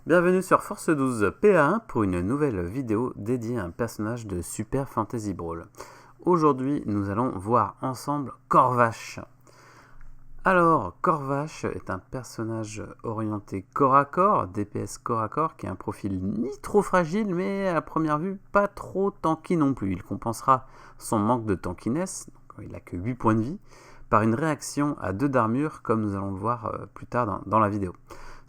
Bienvenue sur Force 12 PA1 pour une nouvelle vidéo dédiée à un personnage de Super Fantasy Brawl. Aujourd'hui, nous allons voir ensemble Corvash. Alors, Corvash est un personnage orienté corps à corps, DPS corps à corps, qui a un profil ni trop fragile, mais à première vue, pas trop tanky non plus. Il compensera son manque de tankiness, donc il n'a que 8 points de vie, par une réaction à 2 d'armure, comme nous allons le voir plus tard dans la vidéo.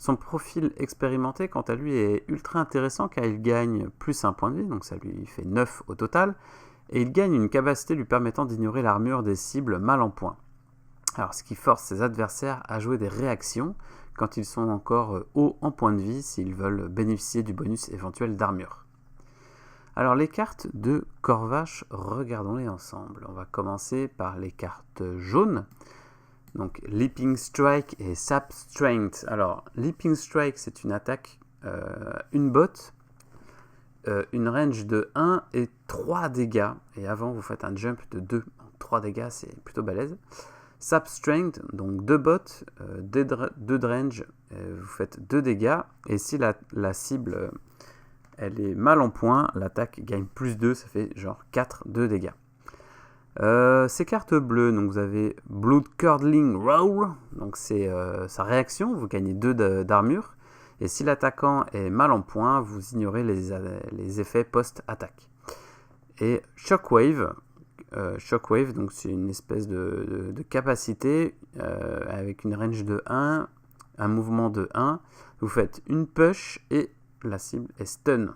Son profil expérimenté, quant à lui, est ultra intéressant car il gagne plus 1 point de vie, donc ça lui fait 9 au total, et il gagne une capacité lui permettant d'ignorer l'armure des cibles mal en point. Alors, ce qui force ses adversaires à jouer des réactions quand ils sont encore hauts en point de vie s'ils veulent bénéficier du bonus éventuel d'armure. Alors, les cartes de Corvash, regardons-les ensemble. On va commencer par les cartes jaunes. Donc Leaping Strike et Sap Strength. Alors Leaping Strike, c'est une attaque, une botte, une range de 1 et 3 dégâts. Et avant, vous faites un jump de 2. Donc 3 dégâts, c'est plutôt balèze. Sap Strength, donc 2 bottes, 2 de range, vous faites 2 dégâts. Et si la cible elle est mal en point, l'attaque gagne plus 2, ça fait genre 2 dégâts. Ces cartes bleues, donc vous avez Blood Curdling Roar, donc c'est sa réaction, vous gagnez 2 d'armure, et si l'attaquant est mal en point, vous ignorez les effets post-attaque. Et Shockwave, donc c'est une espèce de capacité avec une range de 1, un mouvement de 1, vous faites une push et la cible est stun.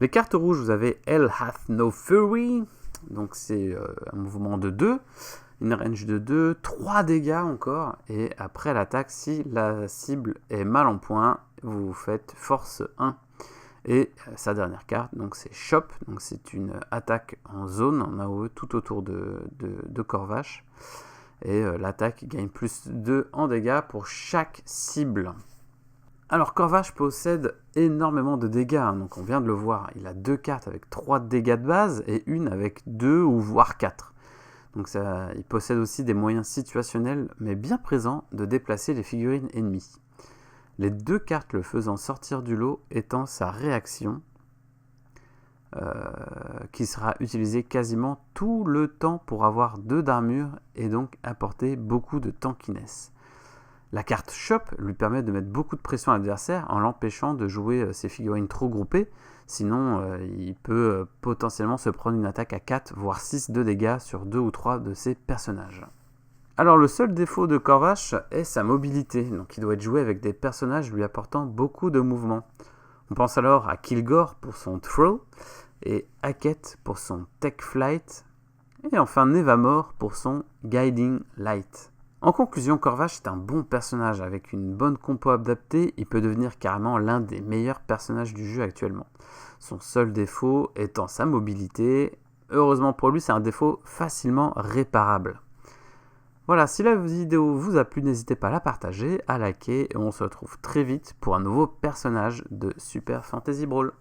Les cartes rouges, vous avez Hell Hath No Fury. Donc c'est un mouvement de 2, une range de 2, 3 dégâts encore, et après l'attaque, si la cible est mal en point, vous faites force 1. Et sa dernière carte, donc c'est Chop, donc c'est une attaque en zone, en AOE, tout autour de Corvash. Et l'attaque gagne plus 2 en dégâts pour chaque cible. Alors Corvash possède énormément de dégâts, donc on vient de le voir, il a 2 cartes avec 3 dégâts de base et une avec 2 ou voire 4. Donc il possède aussi des moyens situationnels mais bien présents de déplacer les figurines ennemies. Les 2 cartes le faisant sortir du lot étant sa réaction qui sera utilisée quasiment tout le temps pour avoir 2 d'armure et donc apporter beaucoup de tankiness. La carte Chop lui permet de mettre beaucoup de pression à l'adversaire en l'empêchant de jouer ses figurines trop groupées, sinon il peut potentiellement se prendre une attaque à 4 voire 6 de dégâts sur 2 ou 3 de ses personnages. Alors le seul défaut de Corvash est sa mobilité, donc il doit être joué avec des personnages lui apportant beaucoup de mouvement. On pense alors à Kilgore pour son Throw, et Hackett pour son Tech Flight, et enfin Nevamore pour son Guiding Light. En conclusion, Corvash est un bon personnage avec une bonne compo adaptée, il peut devenir carrément l'un des meilleurs personnages du jeu actuellement. Son seul défaut étant sa mobilité, heureusement pour lui c'est un défaut facilement réparable. Voilà, si la vidéo vous a plu, n'hésitez pas à la partager, à liker, et on se retrouve très vite pour un nouveau personnage de Super Fantasy Brawl.